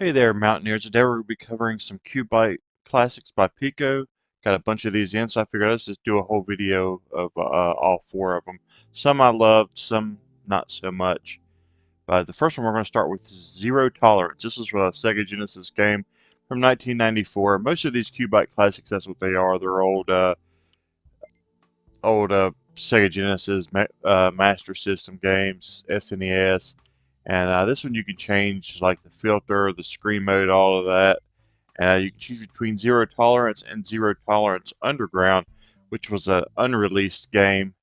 Hey there, Mountaineers. Today we're going to be covering some QuByte classics by Piko. Got a bunch of these in, so I figured let's just do a whole video of all four of them. Some I loved, some not so much. The first one we're going to start with is Zero Tolerance. This is a Sega Genesis game from 1994. Most of these QuByte classics, that's what they are. They're old Sega Genesis Master System games, SNES. And this one you can change like the filter, the screen mode, all of that. You can choose between Zero Tolerance and Zero Tolerance Underground, which was an unreleased game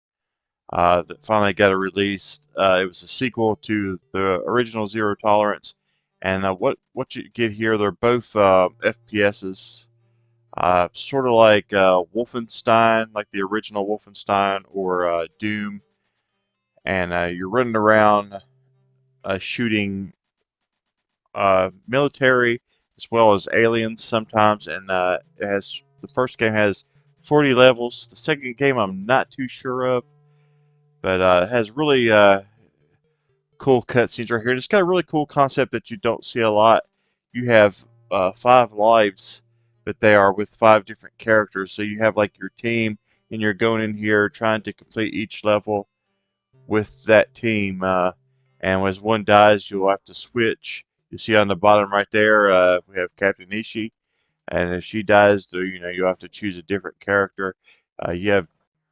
that finally got a release. It was a sequel to the original Zero Tolerance. And what you get here, they're both FPSs, sort of like Wolfenstein, like the original Wolfenstein, or Doom. And you're running around shooting military as well as aliens sometimes. And it has the first game has 40 levels. The second game I'm not too sure of, but it has really cool cutscenes right here. And it's got a really cool concept that you don't see a lot. You have 5 lives, but they are with 5 different characters. So you have like your team, and you're going in here trying to complete each level with that team. And as one dies, you'll have to switch. You see on the bottom right there, we have Captain Ishii, and if she dies, you'll have to choose a different character. You have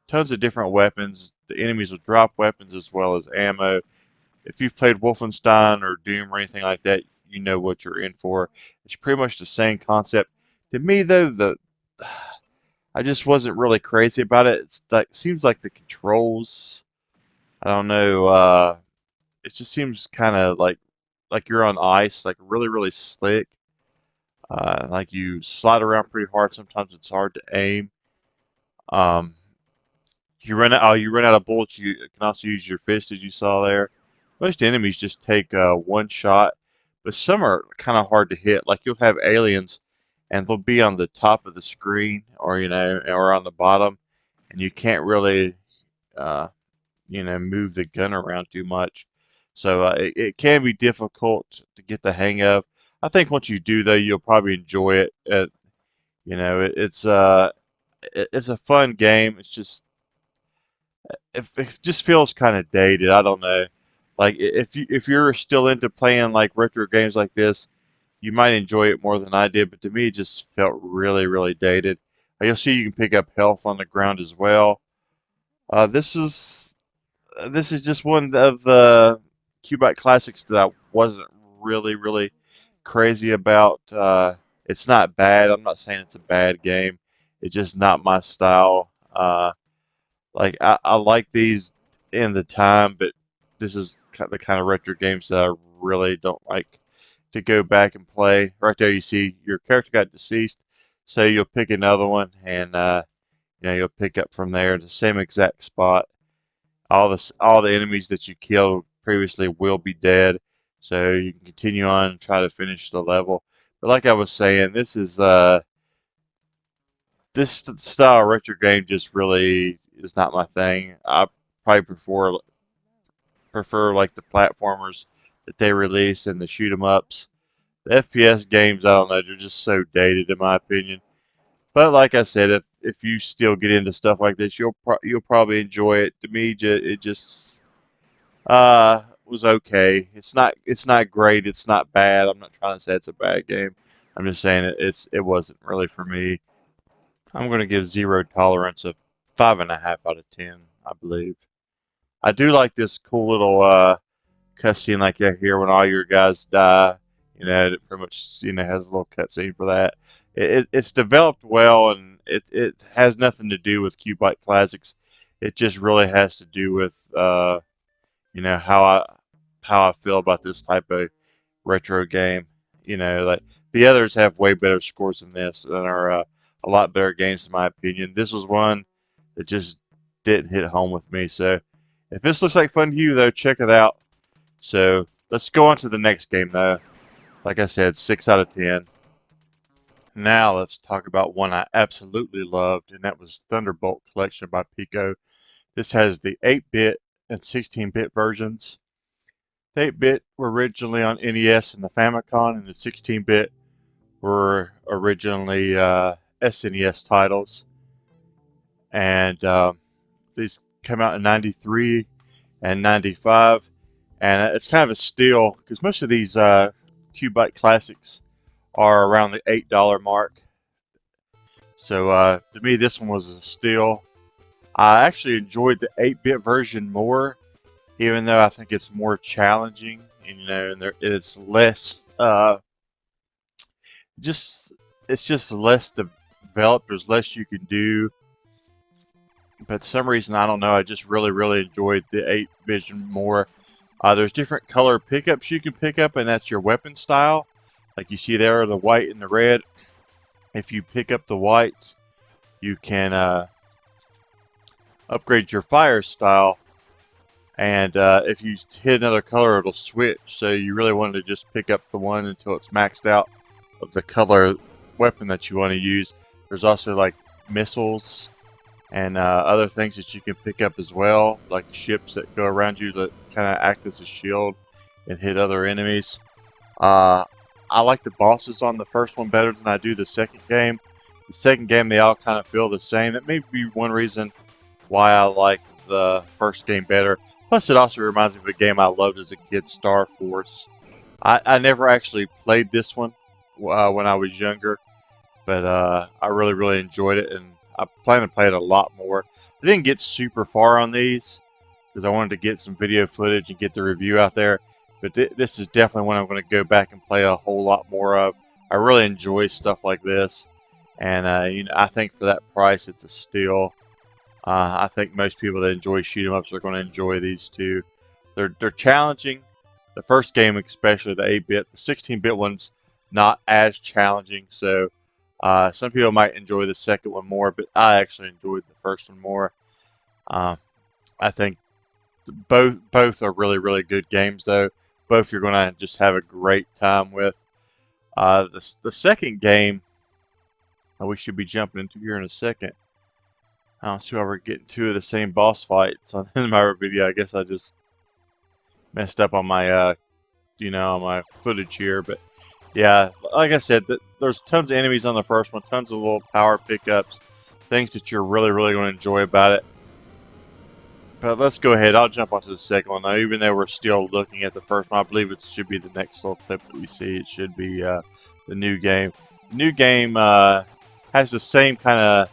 tons of different weapons. The enemies will drop weapons as well as ammo. If you've played Wolfenstein or Doom or anything like that, you know what you're in for. It's pretty much the same concept. To me, though, I just wasn't really crazy about it. It's like seems like the controls. I don't know. It just seems kind of like you're on ice, like really really slick. Like you slide around pretty hard. Sometimes it's hard to aim. Um, you run out of bullets. You can also use your fist, as you saw there. Most enemies just take one shot, but some are kind of hard to hit. Like you'll have aliens, and they'll be on the top of the screen, or or on the bottom, and you can't really uh, move the gun around too much. So it can be difficult to get the hang of. I think once you do, though, you'll probably enjoy it. It's a fun game. It's just it just feels kind of dated. I don't know. Like if you're still into playing like retro games like this, you might enjoy it more than I did. But to me, it just felt really really dated. You'll see you can pick up health on the ground as well. Uh, this is this is just one of the QuByte classics that I wasn't really crazy about. It's not bad. I'm not saying it's a bad game. It's just not my style. I like these in the time, but this is the kind of retro games that I really don't like to go back and play. Right there, you see your character got deceased, so you'll pick another one, and you'll pick up from there, the same exact spot. All the enemies that you killed previously will be dead, so you can continue on and try to finish the level. But like I was saying, this style of retro game just really is not my thing. I probably prefer like the platformers that they release and the shoot 'em ups. The FPS games, I don't know, they're just so dated in my opinion. But like I said, if you still get into stuff like this, you'll probably enjoy it. To me, it just was okay. It's not great. It's not bad. I'm not trying to say it's a bad game. I'm just saying it wasn't really for me. I'm going to give Zero Tolerance a 5.5 out of 10, I believe. I do like this cool little cutscene like you hear when all your guys die. It pretty much has a little cutscene for that. It's developed well, and it has nothing to do with QuByte Classics. It just really has to do with you know how I how I feel about this type of retro game. Like the others have way better scores than this, and are a lot better games in my opinion. This was one that just didn't hit home with me. So if this looks like fun to you, though, check it out. So let's go on to the next game, though. Like I said, 6 out of 10. Now let's talk about one I absolutely loved, and that was Thunderbolt Collection by Piko. This has the 8-bit and 16-bit versions. The 8-bit were originally on NES and the Famicom, and the 16-bit were originally SNES titles. And these came out in '93 and '95, and it's kind of a steal because most of these QuByte classics are around the $8 mark. So to me, this one was a steal. I actually enjoyed the 8-bit version more, even though I think it's more challenging. And, and it's less just it's just less developed. There's less you can do. But for some reason, I don't know, I just really enjoyed the 8 vision more. There's different color pickups you can pick up, and that's your weapon style. Like you see there, the white and the red. If you pick up the whites, you can upgrade your fire style. And if you hit another color, it'll switch. So you really want to just pick up the one until it's maxed out of the color weapon that you want to use. There's also like missiles and other things that you can pick up as well, like ships that go around you that kind of act as a shield and hit other enemies. I like the bosses on the first one better than I do the second game. The second game, they all kind of feel the same. That may be one reason why I like the first game better. Plus, it also reminds me of a game I loved as a kid, Star Force. I never actually played this one when I was younger, but I really enjoyed it, and I plan to play it a lot more. I didn't get super far on these because I wanted to get some video footage and get the review out there. But this is definitely one I'm going to go back and play a whole lot more of. I really enjoy stuff like this, and I think for that price, it's a steal. I think most people that enjoy shoot 'em ups are going to enjoy these two. They're challenging. The first game, especially the 8-bit, the 16-bit one's not as challenging. So some people might enjoy the second one more, but I actually enjoyed the first one more. I think both are really good games, though. Both you're going to just have a great time with. The second game, we should be jumping into here in a second. I don't see why we're getting two of the same boss fights on my video. I guess I just messed up on my, on my footage here. But yeah, like I said, there's tons of enemies on the first one, tons of little power pickups, things that you're really going to enjoy about it. But let's go ahead. I'll jump onto the second one now, even though we're still looking at the first one. I believe it should be the next little clip that we see. It should be the new game. The new game has the same kind of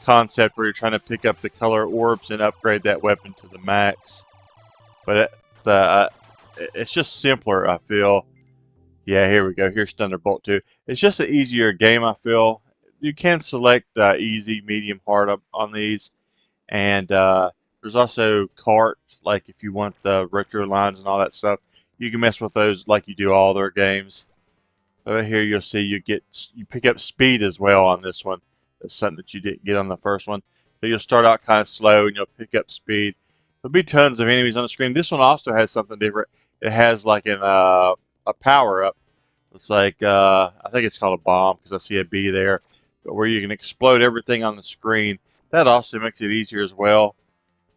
concept where you're trying to pick up the color orbs and upgrade that weapon to the max. But it's just simpler, I feel. Yeah, here we go. Here's Thunderbolt 2. It's just an easier game, I feel. You can select easy, medium, hard up on these. And there's also carts, like if you want the retro lines and all that stuff. You can mess with those like you do all their games. Over here you'll see you pick up speed as well on this one. That's something that you didn't get on the first one. So you'll start out kind of slow and you'll pick up speed. There'll be tons of enemies on the screen. This one also has something different. It has like a power up. It's like I think it's called a bomb because I see a B there, but where you can explode everything on the screen. That also makes it easier as well.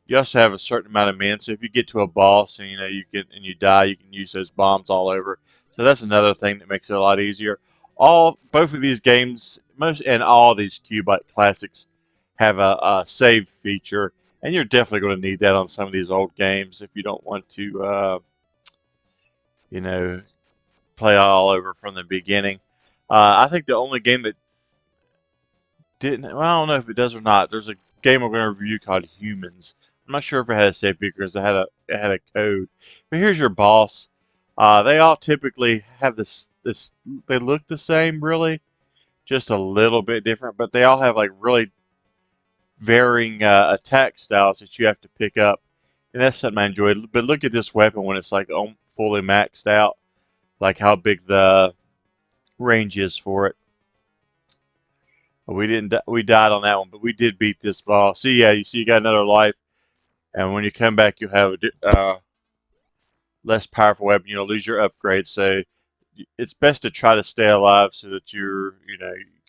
You also have a certain amount of men, so if you get to a boss and you die, you can use those bombs all over. So that's another thing that makes it a lot easier. Both of these games, all these QuByte classics, have a save feature, and you're definitely going to need that on some of these old games if you don't want to, play all over from the beginning. I think the only game that didn't, well, I don't know if it does or not. There's a game we're going to review called Humans. I'm not sure if it had a save feature because it had a code. But here's your boss. They all typically have this. They look the same, really, just a little bit different. But they all have like really varying attack styles that you have to pick up, and that's something I enjoyed. But look at this weapon when it's like fully maxed out, like how big the range is for it. We didn't. We died on that one, but we did beat this boss. See, yeah, you see, you got another life, and when you come back, you have a less powerful weapon. You'll lose your upgrade, so it's best to try to stay alive so that you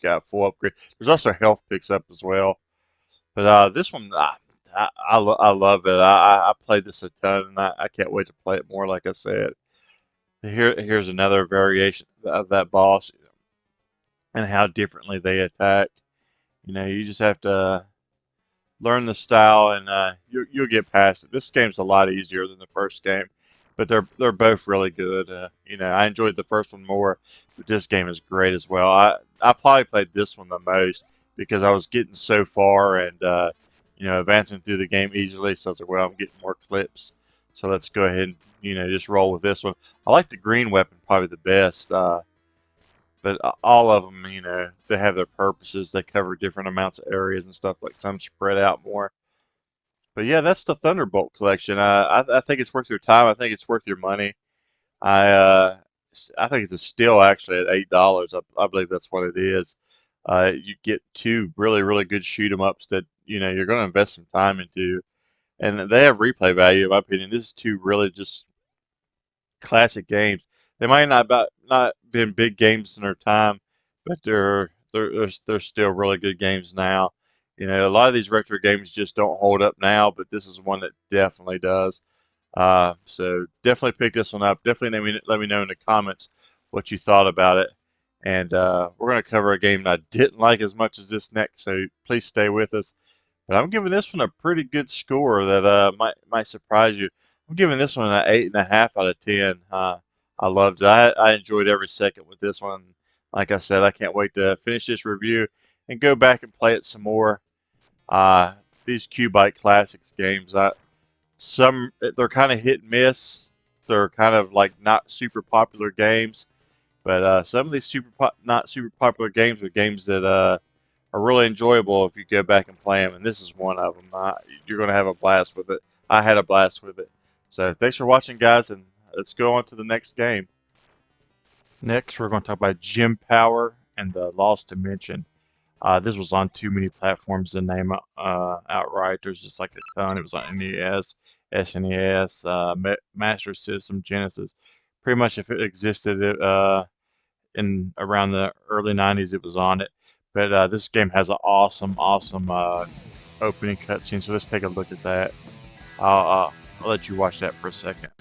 got full upgrade. There's also health picks up as well, but this one, I love it. I played this a ton, and I can't wait to play it more. Like I said, here's another variation of that boss and how differently they attack. You know, you just have to learn the style, and you'll get past it. This game's a lot easier than the first game, but they're both really good. You know, I enjoyed the first one more, but this game is great as well. I probably played this one the most because I was getting so far and you know, advancing through the game easily. So I was like, well, I'm getting more clips, so let's go ahead and, you know, just roll with this one. I like the green weapon probably the best. But all of them, you know, they have their purposes. They cover different amounts of areas and stuff. Like some spread out more. But yeah, that's the Thunderbolt collection. I think it's worth your time. I think it's worth your money. I I think it's a steal actually at $8. I believe that's what it is. You get two really good shoot 'em ups that, you know, you're going to invest some time into, and they have replay value in my opinion. This is two really just classic games. They might not been big games in their time, but they're still really good games now. You know, a lot of these retro games just don't hold up now, but this is one that definitely does. So definitely pick this one up. Definitely let me know in the comments what you thought about it. And we're going to cover a game that I didn't like as much as this next, so please stay with us. But I'm giving this one a pretty good score that might surprise you. I'm giving this one an 8.5 out of 10. I loved it. I enjoyed every second with this one. Like I said, I can't wait to finish this review and go back and play it some more. These QuByte Classics games, they're kind of hit and miss. They're kind of like not super popular games, but some of these not super popular games are games that are really enjoyable if you go back and play them, and this is one of them. You're going to have a blast with it. I had a blast with it. So thanks for watching, guys, and let's go on to the next game. Next, we're going to talk about Gem Power and the Lost Dimension. This was on too many platforms to name outright. There's just like a ton. It was on NES, SNES, Master System, Genesis. Pretty much if it existed in around the early 90s, it was on it. But this game has an awesome opening cutscene, so let's take a look at that. I'll let you watch that for a second.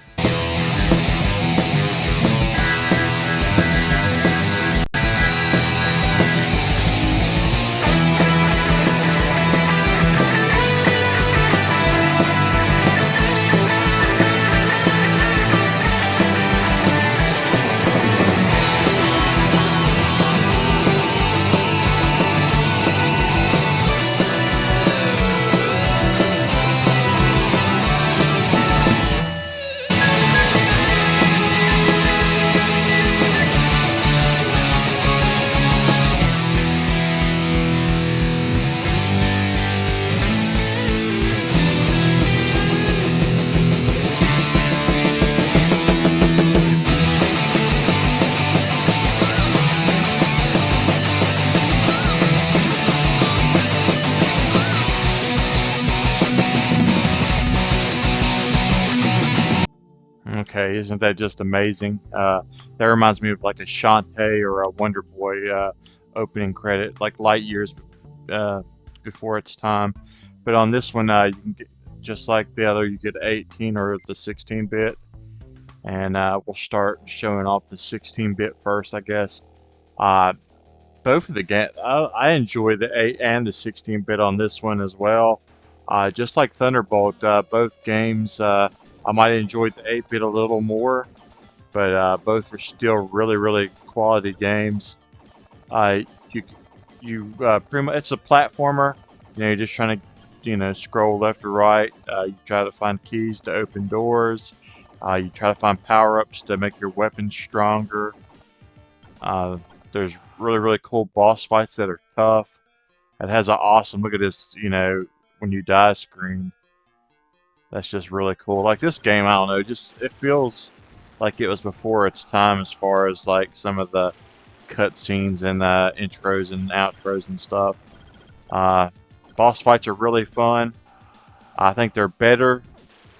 Okay, isn't that just amazing? That reminds me of like a Shantae or a Wonder Boy opening credit, like light years before its time. But on this one, you can get, just like the other, you get 18 or the 16-bit. And we'll start showing off the 16-bit first, I guess. Both of the games, I enjoy the 8 and the 16-bit on this one as well. Just like Thunderbolt, both games, I might have enjoyed the 8-bit a little more, but both were still really quality games. You pretty much, it's a platformer. You know, you're just trying to, you know, scroll left or right. You try to find keys to open doors. You try to find power-ups to make your weapons stronger. There's really cool boss fights that are tough. It has an awesome, look at this, you know, when you die screen. That's just really cool. Like this game, I don't know, just it feels like it was before its time as far as like some of the cutscenes and intros and outros and stuff. Boss fights are really fun. I think they're better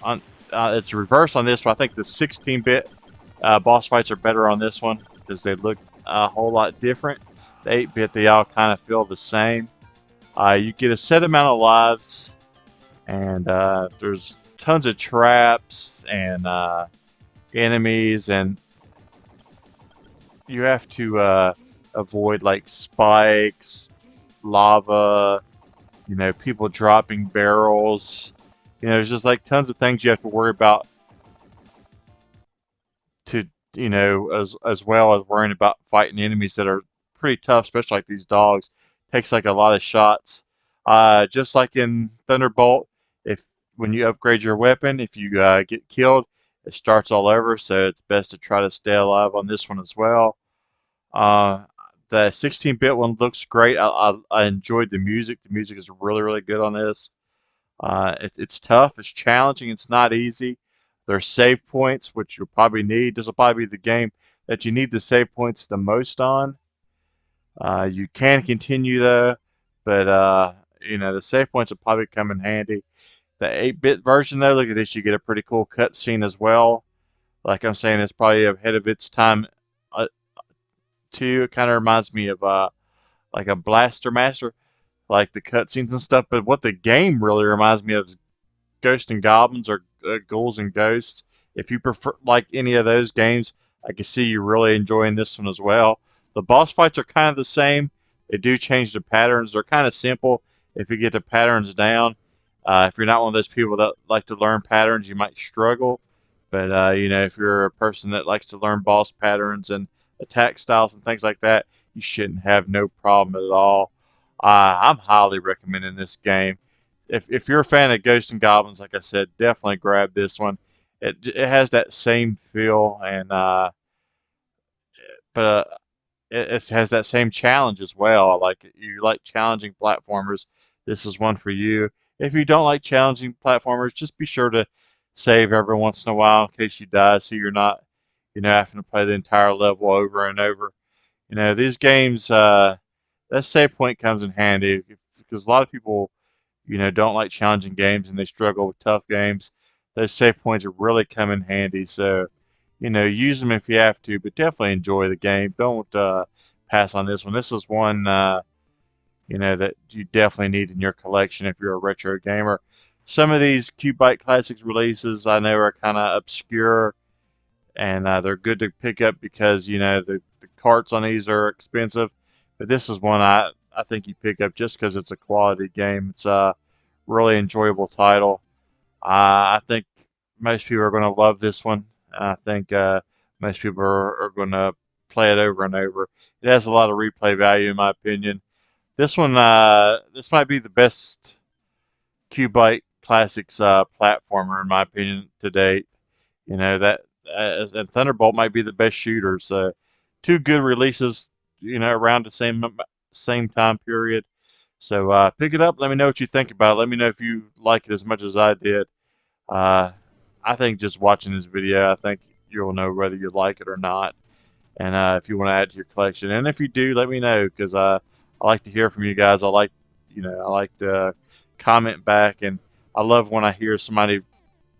on. It's reverse on this, but I think the 16-bit boss fights are better on this one because they look a whole lot different. The 8-bit, they all kind of feel the same. You get a set amount of lives, and there's tons of traps and enemies, and you have to avoid like spikes, lava, people dropping barrels. There's just like tons of things you have to worry about to, as well as worrying about fighting enemies that are pretty tough, especially like these dogs. Takes like a lot of shots. Just like in Thunderbolt, if when you upgrade your weapon, if you get killed, it starts all over. So it's best to try to stay alive on this one as well. Uh, the 16-bit one looks great. I enjoyed the music. The music is really, really good on this. It's tough. It's challenging. It's not easy. There's save points, which you'll probably need. This will probably be the game that you need the save points the most on. You can continue though, but the save points will probably come in handy. The 8-bit version though, look at this. You get a pretty cool cutscene as well. Like I'm saying, it's probably ahead of its time uh, too. It kind of reminds me of like a Blaster Master, like the cutscenes and stuff. But what the game really reminds me of is Ghosts and Goblins, or Ghouls and Ghosts. If you prefer like any of those games, I can see you really enjoying this one as well. The boss fights are kind of the same. They do change the patterns. They're kind of simple if you get the patterns down. If you're not one of those people that like to learn patterns, you might struggle. But if you're a person that likes to learn boss patterns and attack styles and things like that, you shouldn't have no problem at all. I'm highly recommending this game. If you're a fan of Ghosts and Goblins, like I said, definitely grab this one. It has that same feel, and but it has that same challenge as well. Like you like challenging platformers, this is one for you. If you don't like challenging platformers, just be sure to save every once in a while in case you die, so you're not, having to play the entire level over and over. These games, that save point comes in handy because a lot of people, don't like challenging games and they struggle with tough games. Those save points really come in handy. So, use them if you have to, but definitely enjoy the game. Don't pass on this one. This is one, that you definitely need in your collection if you're a retro gamer. Some of these QuByte Classics releases I know are kind of obscure, and they're good to pick up because the carts on these are expensive. But this is one I think you pick up just because it's a quality game. It's a really enjoyable title. I think most people are going to love this one. I think most people are going to play it over and over. It has a lot of replay value, in my opinion. This one, this might be the best QuByte Classics platformer, in my opinion, to date. That and Thunderbolt might be the best shooter. So, two good releases, around the same time period. So pick it up. Let me know what you think about it. Let me know if you like it as much as I did. Uh, I think just watching this video, I think you'll know whether you like it or not, and if you want to add it to your collection. And if you do, let me know because I like to hear from you guys. I like to comment back, and I love when I hear somebody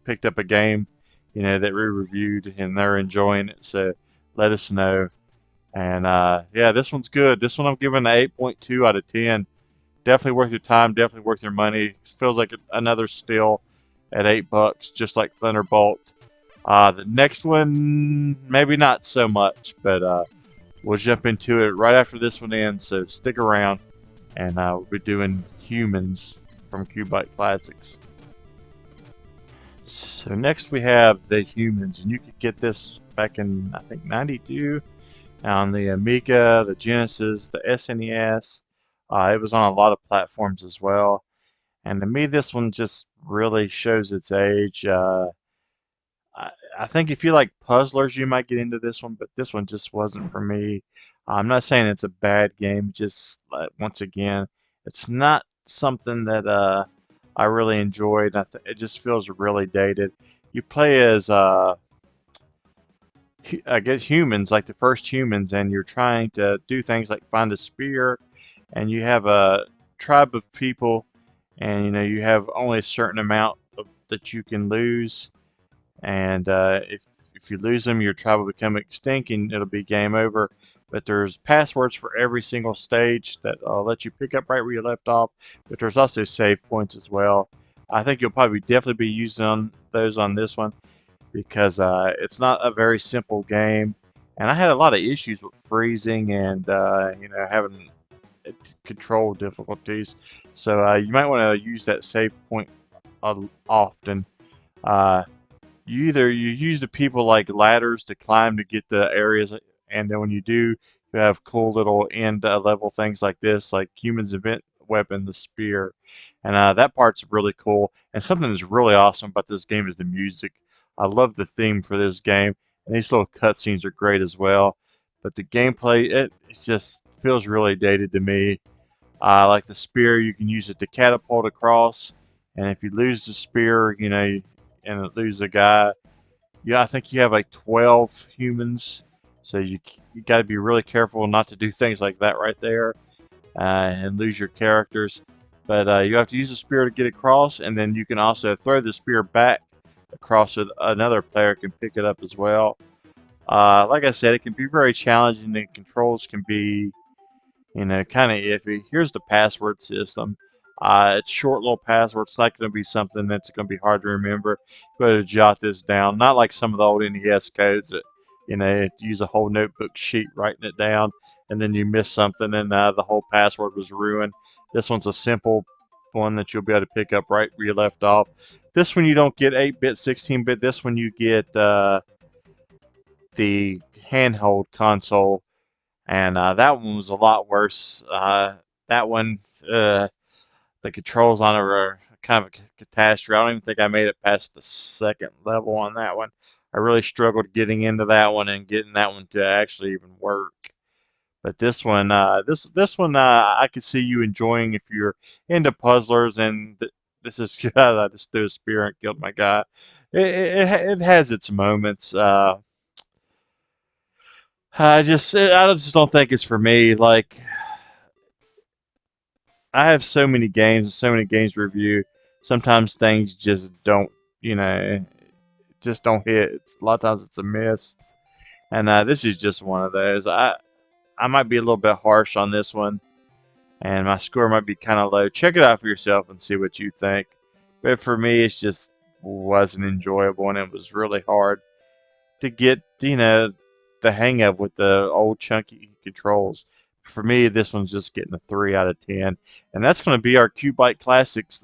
picked up a game, that we reviewed and they're enjoying it. So let us know. And yeah, this one's good. This one I'm giving an 8.2 out of 10. Definitely worth your time. Definitely worth your money. It feels like another steal at $8, just like Thunderbolt. The next one, maybe not so much, but we'll jump into it right after this one ends. So stick around, and we'll be doing Humans from QuByte Classics. So next we have the Humans, and you could get this back in I think '92 on the Amiga, the Genesis, the SNES. It was on a lot of platforms as well. And to me, this one just really shows its age. I think if you like puzzlers, you might get into this one, but this one just wasn't for me. I'm not saying it's a bad game. Just once again, it's not something that I really enjoyed. It just feels really dated. You play as I guess humans, like the first humans, and you're trying to do things like find a spear, and you have a tribe of people, and you have only a certain amount that you can lose, and if you lose them, your tribe will become extinct, and it'll be game over. But there's passwords for every single stage that let you pick up right where you left off. But there's also save points as well. I think you'll probably definitely be using those on this one because it's not a very simple game, and I had a lot of issues with freezing and having control difficulties. So you might want to use that save point often. Uh, you use the people like ladders to climb to get the areas, and then when you do, you have cool little end level things like this, like humans event weapon, the spear, and that part's really cool. And something that's really awesome about this game is the music. I love the theme for this game, and these little cutscenes are great as well. But the gameplay, it just feels really dated to me. Like the spear, you can use it to catapult across, and if you lose the spear, and lose a guy, yeah, I think you have like 12 humans, so you got to be really careful not to do things like that right there, and lose your characters. But you have to use the spear to get across, and then you can also throw the spear back across so another player can pick it up as well. Like I said, it can be very challenging. The controls can be kind of iffy. Here's the password system. It's short little password. It's not going to be something that's going to be hard to remember. Go ahead and jot this down. Not like some of the old NES codes that, you have to use a whole notebook sheet writing it down, and then you miss something and the whole password was ruined. This one's a simple one that you'll be able to pick up right where you left off. This one you don't get 8-bit, 16-bit. This one you get the handheld console, and that one was a lot worse. That one, the controls on it were kind of a catastrophe. I don't even think I made it past the second level on that one. I really struggled getting into that one and getting that one to actually even work. But this one, I could see you enjoying if you're into puzzlers. And this is good. I just threw a spear and killed my guy. It has its moments. I just don't think it's for me. Like, I have so many games, so many games to review. Sometimes things just don't, just don't hit. A lot of times it's a miss, and this is just one of those. I might be a little bit harsh on this one, and my score might be kind of low. Check it out for yourself and see what you think. But for me, it's just wasn't enjoyable, and it was really hard to get, the hang of with the old chunky controls. For me, this one's just getting a 3 out of 10. And that's going to be our QuByte Classics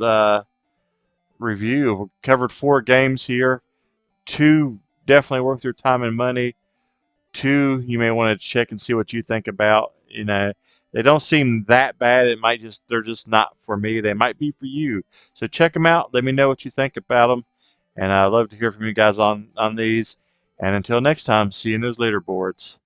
review. We covered 4 games here. 2 definitely worth your time and money. 2 you may want to check and see what you think about. They don't seem that bad. They're just not for me. They might be for you. So check them out. Let me know what you think about them. And I'd love to hear from you guys on these. And until next time, see you in those leaderboards.